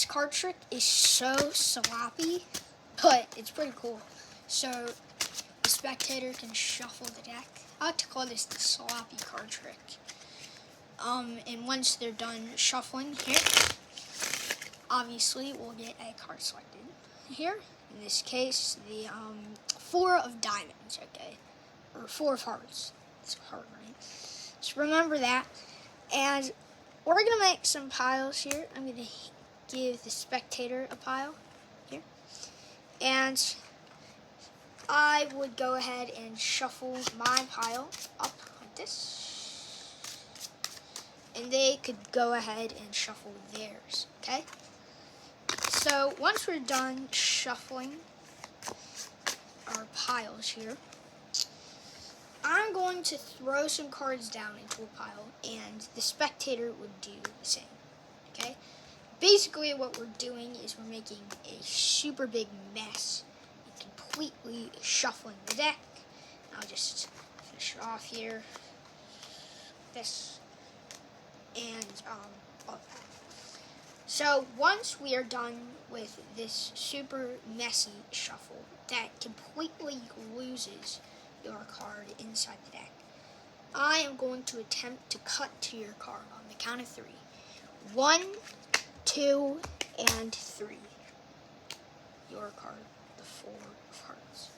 this card trick is so sloppy, but it's pretty cool. So the spectator can shuffle the deck. I like to call this the sloppy card trick. And once they're done shuffling here, obviously we'll get a card selected here. In this case, the 4 of diamonds, okay? Or 4 of hearts. It's hard, right? So remember that. And we're going to make some piles here. I'm going to give the spectator a pile here. And I would go ahead and shuffle my pile up like this. And they could go ahead and shuffle theirs, okay? So once we're done shuffling our piles here, I'm going to throw some cards down into a pile, and the spectator would do the same, okay? Basically what we're doing is we're making a super big mess and completely shuffling the deck. I'll just finish it off here. This. And all of that. So once we are done with this super messy shuffle that completely loses your card inside the deck, I am going to attempt to cut to your card on the count of 3. 1, 2, and 3. Your card, the 4 of hearts.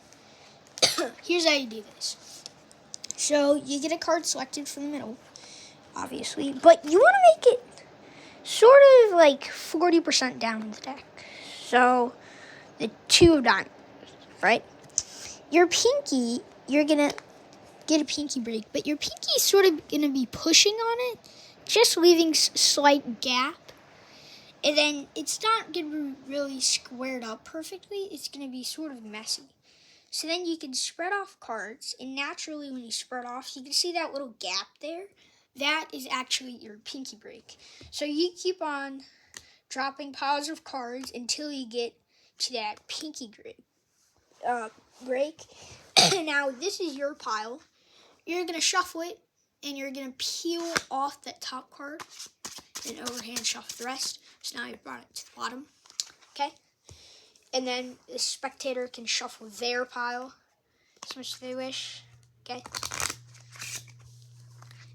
Here's how you do this. So you get a card selected from the middle, obviously, but you want to make it sort of like 40% down the deck. So the 2 of diamonds, right? Your pinky, you're going to get a pinky break, but your pinky is sort of going to be pushing on it, just leaving slight gap. And then it's not going to be really squared up perfectly. It's going to be sort of messy. So then you can spread off cards, and naturally when you spread off, you can see that little gap there. That is actually your pinky break. So you keep on dropping piles of cards until you get to that pinky break. Now this is your pile. You're going to shuffle it, and you're going to peel off that top card and overhand shuffle the rest. So now you've brought it to the bottom. Okay? And then the spectator can shuffle their pile as much as they wish. Okay?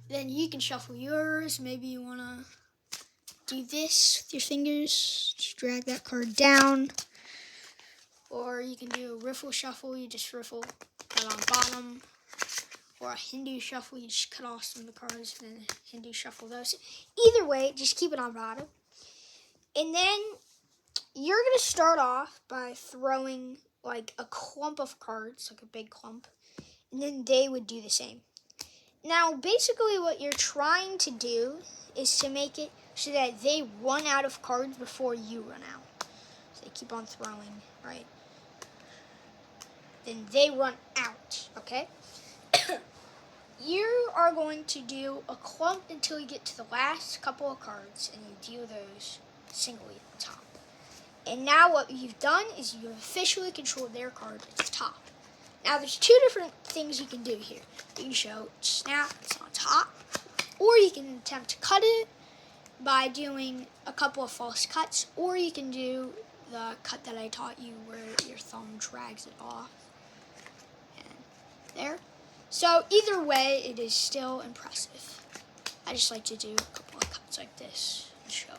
Then you can shuffle yours. Maybe you want to do this with your fingers. Just drag that card down. Or you can do a riffle shuffle. You just riffle that on the bottom. Or a Hindu shuffle. You just cut off some of the cards and then Hindu shuffle those. Either way, just keep it on bottom. And then you're going to start off by throwing like a clump of cards, like a big clump. And then they would do the same. Now, basically what you're trying to do is to make it so that they run out of cards before you run out. So they keep on throwing, right? Then they run out, okay? You are going to do a clump until you get to the last couple of cards, and you deal those singly at the top. And now what you've done is you've officially controlled their card at the top. Now, there's 2 different things you can do here. You can show snap, it's on top, or you can attempt to cut it by doing a couple of false cuts, or you can do the cut that I taught you where your thumb drags it off. And there. So either way, it is still impressive. I just like to do a couple of cuts like this and show.